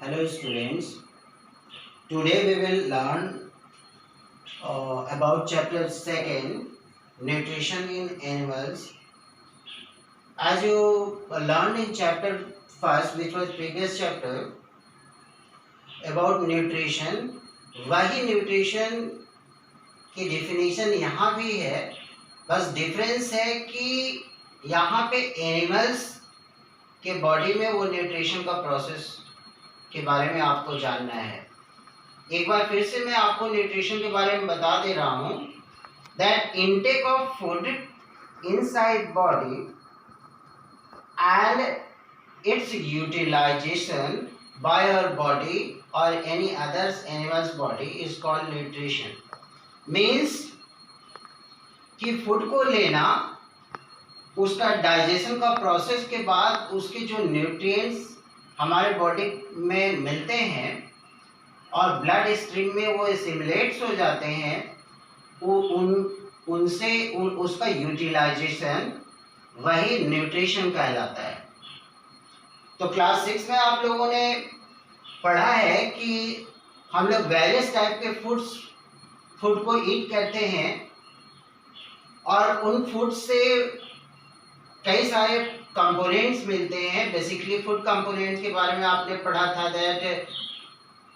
Hello students, today we will learn about chapter 2, nutrition in animals. As you learned in chapter 1, which was previous chapter about nutrition, वही nutrition की definition यहाँ भी है, बस difference है कि यहाँ पे animals के बॉडी में वो न्यूट्रिशन का प्रोसेस के बारे में आपको जानना है। एक बार फिर से मैं आपको न्यूट्रिशन के बारे में बता दे रहा हूँ that intake of food inside body and its utilization by our body और any others animals body is called nutrition. Means कि फूड को लेना, उसका डाइजेशन का प्रोसेस के बाद उसके जो न्यूट्रिएंट्स हमारे बॉडी में मिलते हैं और ब्लड स्ट्रीम में वो एसिमिलेट्स हो जाते हैं, उसका यूटिलाइजेशन वही न्यूट्रिशन कहलाता है। तो क्लास 6 में आप लोगों ने पढ़ा है कि हम लोग वेरियस टाइप के फूड को ईट करते हैं और उन फूड से कई सारे कंपोनेंट्स मिलते हैं। बेसिकली फूड कंपोनेंट्स के बारे में आपने पढ़ा था दैट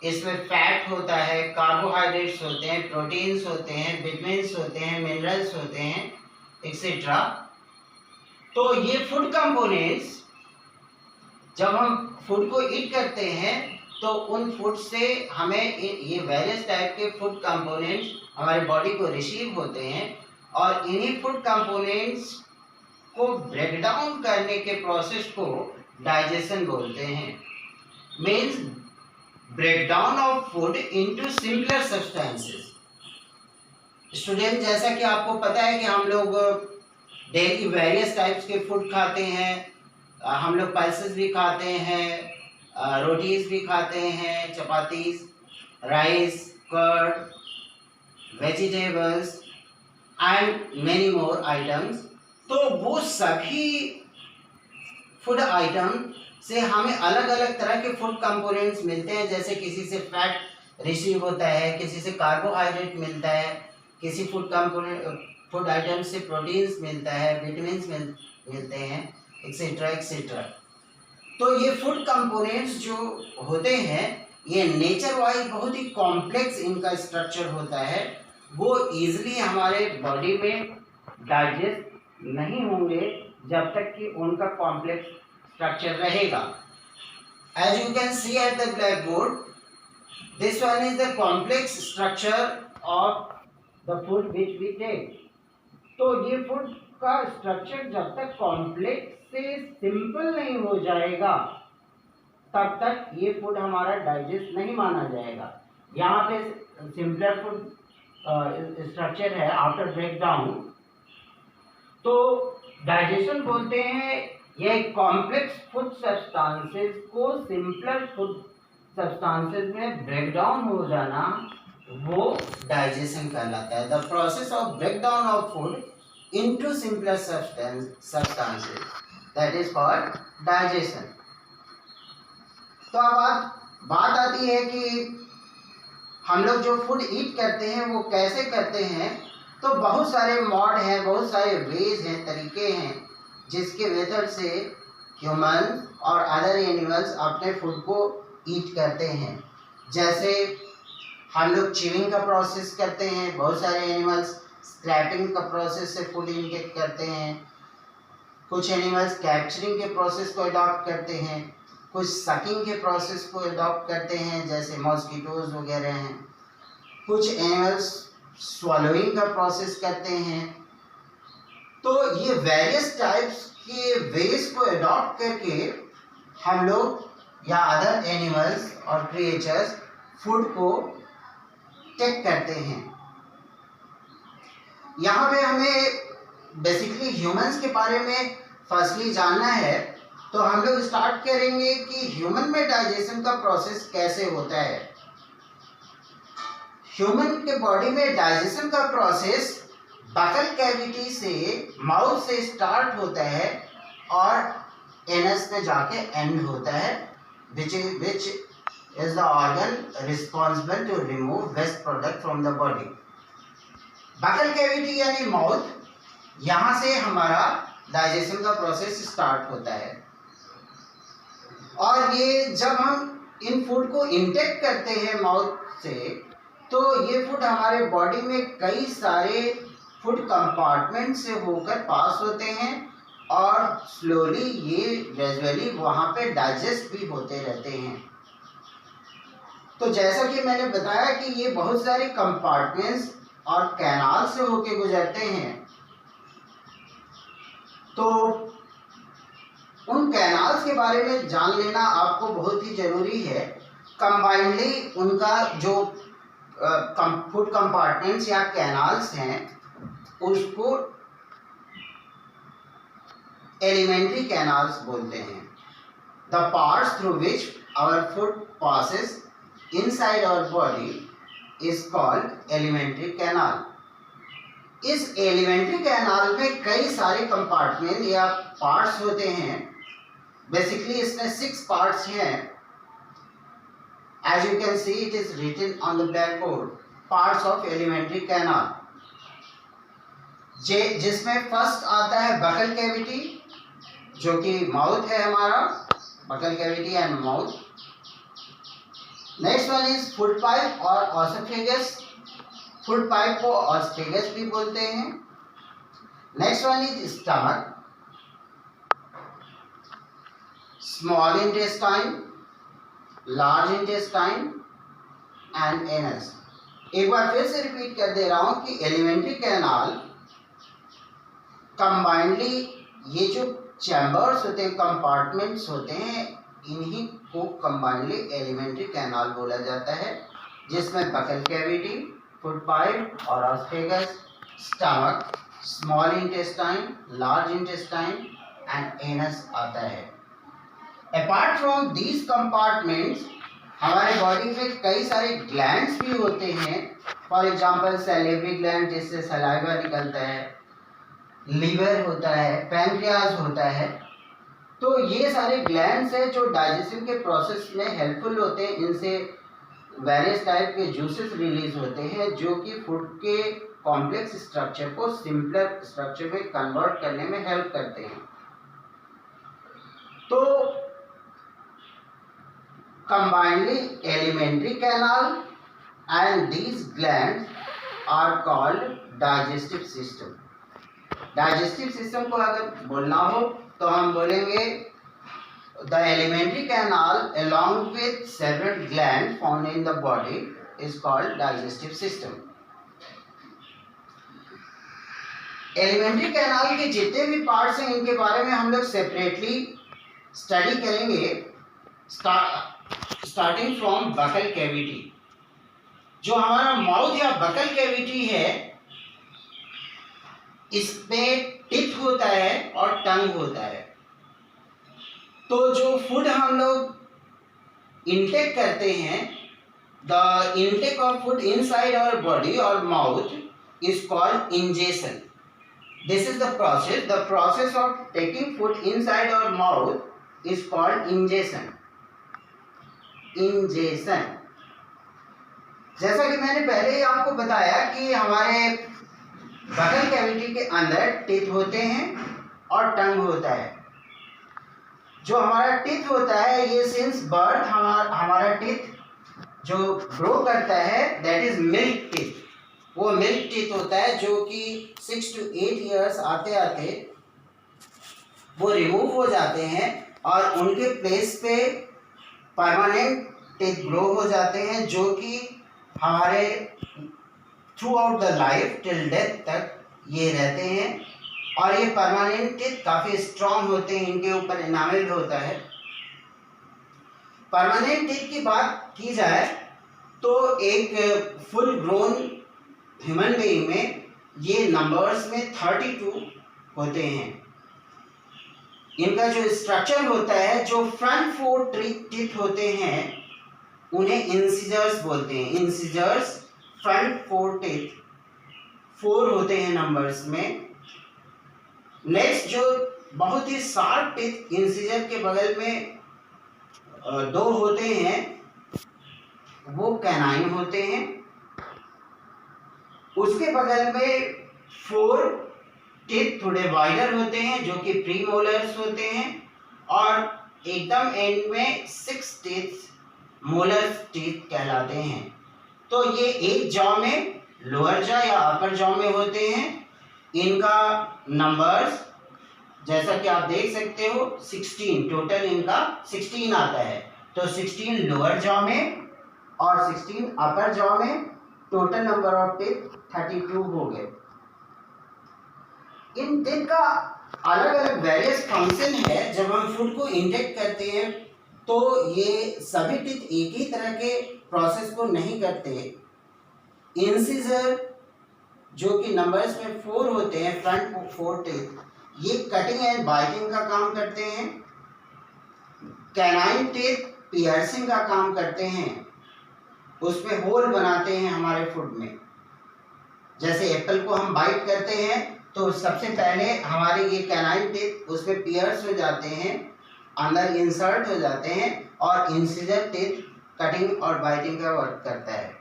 इसमें फैट होता है, कार्बोहाइड्रेट्स होते हैं, प्रोटीन्स होते हैं, विटामिन्स होते हैं, मिनरल्स होते हैं, एक्सेट्रा। तो ये फूड कंपोनेंट्स जब हम फूड को ईट करते हैं तो उन फूड से हमें ये वेरियस टाइप के फूड कंपोनेंट्स हमारे बॉडी को रिसीव होते हैं और इन्हीं फूड कंपोनेंट्स को ब्रेक डाउन करने के प्रोसेस को डाइजेशन बोलते हैं। Means break down of food into simpler substances. Student, जैसा कि आपको पता है कि हम लोग डेली वेरियस टाइप्स के फूड खाते हैं। हम लोग पल्सेस भी खाते हैं, रोटीज भी खाते हैं, chapatis, rice, curd, vegetables and many more items. तो वो सभी फूड आइटम से हमें अलग अलग तरह के फूड कंपोनेंट्स मिलते हैं। जैसे किसी से फैट रिसीव होता है, किसी से कार्बोहाइड्रेट मिलता है, किसी फूड आइटम से प्रोटीन्स मिलता है, विटामिन्स मिलते हैं, एक्सेट्रा एक्सेट्रा। तो ये फूड कंपोनेंट्स जो होते हैं ये नेचर वाइज बहुत ही कॉम्प्लेक्स इनका स्ट्रक्चर होता है। वो ईजिली हमारे बॉडी में डाइजेस्ट नहीं होंगे जब तक कि उनका कॉम्प्लेक्स स्ट्रक्चर रहेगा। As you can see at the blackboard, this one is the complex structure of the food which we take. तो ये फूड का स्ट्रक्चर जब तक कॉम्प्लेक्स से सिंपल नहीं हो जाएगा तब तक ये फूड हमारा डाइजेस्ट नहीं माना जाएगा। यहाँ पे सिंपलर फूड स्ट्रक्चर है आफ्टर ब्रेक डाउन, तो डाइजेशन बोलते हैं ये कॉम्प्लेक्स फूड सब्सटेंसेस को सिंपलर फूड सब्सटेंसेस में ब्रेक डाउन हो जाना, वो डाइजेशन कहलाता है। The process of break down of food into simpler substances, that is called digestion. तो अब बात आती है कि हम लोग जो फूड ईट करते हैं वो कैसे करते हैं। तो बहुत सारे मॉड हैं, बहुत सारे वेज हैं, तरीके हैं जिसके मेथड से ह्यूमन और अदर एनिमल्स अपने फूड को ईट करते हैं। जैसे हम लोग च्यूइंग का प्रोसेस करते हैं, बहुत सारे एनिमल्स स्क्रैपिंग का प्रोसेस से फूड इनटेक करते हैं, कुछ एनिमल्स कैप्चरिंग के प्रोसेस को अडॉप्ट करते हैं, कुछ सकिंग के प्रोसेस को अडॉप्ट करते हैं जैसे मॉस्किटोज वगैरह हैं, कुछ एनिमल्स स्वॉलोइंग का प्रोसेस करते हैं। तो ये वेरियस टाइप्स के वेज को अडॉप्ट करके हम लोग या अदर एनिमल्स और क्रिएचर्स फूड को टेक करते हैं। यहाँ पे हमें बेसिकली ह्यूमंस के बारे में फर्स्टली जानना है। तो हम लोग स्टार्ट करेंगे कि ह्यूमन में डाइजेशन का प्रोसेस कैसे होता है। ह्यूमन के बॉडी में डाइजेशन का प्रोसेस बकल कैविटी से माउथ से स्टार्ट होता है और एनस में जाके एंड होता है, विच is the organ responsible to remove waste product from the body. Buccal cavity यानी माउथ, यहाँ से हमारा डाइजेशन का प्रोसेस स्टार्ट होता है। और ये जब हम इन फूड को इंटेक करते हैं माउथ से, तो ये फूड हमारे बॉडी में कई सारे फूड कंपार्टमेंट से होकर पास होते हैं और स्लोली ये ग्रेजुअली वहाँ पे डाइजेस्ट भी होते रहते हैं। तो जैसा कि मैंने बताया कि ये बहुत सारे कंपार्टमेंट्स और कैनाल से होके गुजरते हैं, तो उन कैनाल्स के बारे में जान लेना आपको बहुत ही ज़रूरी है। कंबाइंडली उनका जो फूड कंपार्टमेंट्स या कैनाल्स हैं उसको एलिमेंट्री कैनाल्स बोलते हैं। The parts through which our food passes inside our body is called alimentary canal. इस एलिमेंट्री कैनाल में कई सारे कंपार्टमेंट या पार्ट्स होते हैं। बेसिकली इसमें 6 पार्ट्स हैं। As you can see it is written on the blackboard, parts of alimentary canal, जिसमें फर्स्ट आता है बकल कैविटी, जो कि माउथ है हमारा, buccal cavity and mouth. Next one is food pipe और ऑसोफेगस। फूड पाइप को oesophagus भी बोलते हैं। Next one is stomach, small intestine, large intestine and anus. एक बार फिर से रिपीट कर दे रहा हूं कि एलिमेंट्री कैनाल कंबाइंडली ये जो चैम्बर्स होते हैं, कंपार्टमेंट्स होते हैं, इन्हीं को कंबाइंडली एलिमेंट्री कैनाल बोला जाता है, जिसमें बकल कैविटी, फूड पाइप और oesophagus, stomach, small intestine, large intestine and anus आता है। अपार्ट फ्रॉम दीज कंपार्टमेंट्स हमारे बॉडी में कई सारे ग्लैंड्स भी होते हैं। फॉर एग्जांपल सैलिवरी ग्लैंड, जिससे सलाइवा निकलता है, लीवर होता है, पैनक्रियाज होता है। तो ये सारे ग्लैंड्स हैं जो डाइजेशन के प्रोसेस में हेल्पफुल होते हैं। इनसे वेरियस टाइप के जूसेस रिलीज होते हैं जो कि फूड के कॉम्प्लेक्स स्ट्रक्चर को सिंपलर स्ट्रक्चर में कन्वर्ट करने में हेल्प करते हैं। तो combinedly alimentary canal and these glands are called digestive system. Digestive system को अगर बोलना हो तो हम बोलेंगे the alimentary canal along with several glands found in the body is called digestive system. Alimentary canal के जितने भी पार्ट्स हैं इनके बारे में हम लोग सेपरेटली स्टडी करेंगे, स्टार्टिंग फ्रॉम बकल कैविटी। जो हमारा माउथ या बकल कैविटी है, इसमें टिप होता है और टंग होता है। तो जो फूड हम लोग इंटेक करते हैं, the intake of food inside our body और mouth is called ingestion. This is the process. The process of taking food inside our mouth is called ingestion. Ingestion. जैसा कि मैंने पहले ही आपको बताया कि हमारे बकल कैविटी के अंदर टीथ होते हैं और टंग होता है। जो हमारा टीथ होता है, ये सिंस बर्थ हमारा टीथ जो ग्रो करता है, दैट इज मिल्क टीथ। वो मिल्क टीथ होता है जो कि 6 to 8 ईयर्स आते आते वो रिमूव हो जाते हैं और उनके प्लेस पे परमानेंट टीथ ग्रो हो जाते हैं, जो कि हमारे through out the life till death तक ये रहते हैं। और ये परमानेंट टीथ काफ़ी स्ट्रॉन्ग होते हैं, इनके ऊपर इनामेल होता है। परमानेंट टीथ की बात की जाए तो एक फुल ग्रोन ह्यूमन बीइंग में ये नंबर्स में 32 होते हैं। इनका जो स्ट्रक्चर होता है, जो फ्रंट 4 टीथ होते हैं उन्हें इंसिजर्स बोलते हैं। इंसिजर्स, फ्रंट 4 टीथ 4 होते हैं नंबर्स में। नेक्स्ट जो बहुत ही शार्प टीथ इंसिजर के बगल में 2 होते हैं, वो कैनाइन होते हैं। उसके बगल में 4 टीथ थोड़े वाइडर होते हैं जो कि प्री मोलर्स होते हैं, और एकदम एंड में 6 टीथ मोलर्स टीथ कहलाते हैं। तो ये एक जॉ में, लोअर जॉ या अपर जॉ में होते हैं। इनका नंबर्स जैसा कि आप देख सकते हो 16, टोटल इनका 16 आता है। तो 16 लोअर जॉ में और 16 अपर जॉ में, टोटल नंबर ऑफ टीथ 32 हो गए। इन टीथ का अलग अलग वेरियस फंक्शन है। जब हम फूड को इंटेक करते हैं तो ये सभी टीथ एक ही तरह के प्रोसेस को नहीं करते। इंसिजर जो कि नंबर्स में 4 होते हैं, फ्रंट 4 टीथ, ये कटिंग एंड बाइटिंग का काम करते हैं। कैनाइन टीथ पियर्सिंग का काम करते हैं, उसमें होल बनाते हैं हमारे फूड में। जैसे एप्पल को हम बाइट करते हैं तो सबसे पहले हमारे ये कैनाइन टीथ उसमें पियर्स हो जाते हैं, अंदर इंसर्ट हो जाते हैं, और इंसिजर टीथ कटिंग और बाइटिंग का वर्क करता है।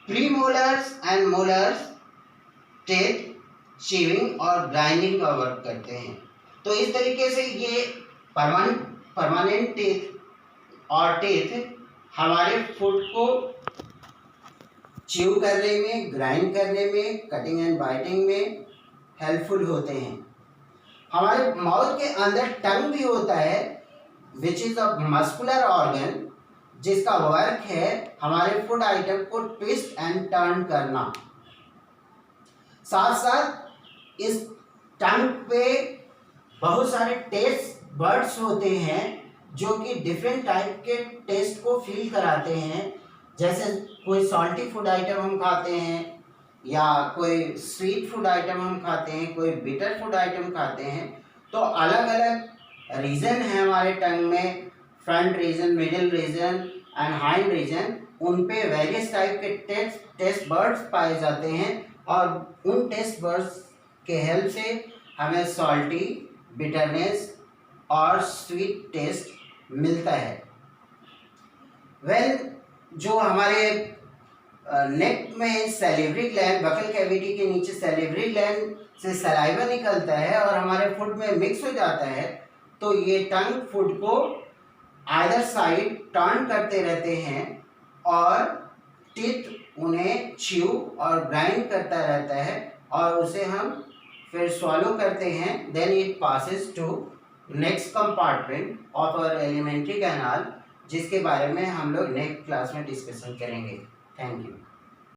Premolars and molars teeth chewing और ग्राइंडिंग का वर्क करते हैं। तो इस तरीके से ये परमानेंट टीथ और टीथ हमारे फूड को च्यू करने में, ग्राइंड करने में, कटिंग एंड बाइटिंग में हेल्पफुल होते हैं। हमारे माउथ के अंदर टंग भी होता है, which is a muscular organ, जिसका वर्क है हमारे फूड आइटम को ट्विस्ट एंड टर्न करना। साथ साथ इस टंग पे बहुत सारे टेस्ट बर्ड्स होते हैं जो कि डिफरेंट टाइप के टेस्ट को फील कराते हैं। जैसे कोई सॉल्टी फूड आइटम हम खाते हैं, या कोई स्वीट फूड आइटम हम खाते हैं, कोई बिटर फूड आइटम खाते हैं, तो अलग अलग रीजन है हमारे टंग में, front region, middle region and hind region. उन पे वेरियस टाइप के टेस्ट बर्ड्स पाए जाते हैं, और उन टेस्ट बर्ड्स के हेल्प से हमें सॉल्टी, बिटरनेस और स्वीट टेस्ट मिलता है। जो हमारे नेक में सैलिवरी ग्लैंड, बकल कैविटी के नीचे सैलिवरी ग्लैंड से सलाइवा निकलता है और हमारे फूड में मिक्स हो जाता है, तो ये टंग फूड को आइदर साइड टर्न करते रहते हैं और टीथ उन्हें च्यू और ग्राइंड करता रहता है, और उसे हम फिर स्वॉलो करते हैं। Then it passes to next compartment of our alimentary canal, जिसके बारे में हम लोग नेक्स्ट क्लास में डिस्कशन करेंगे। Thank you.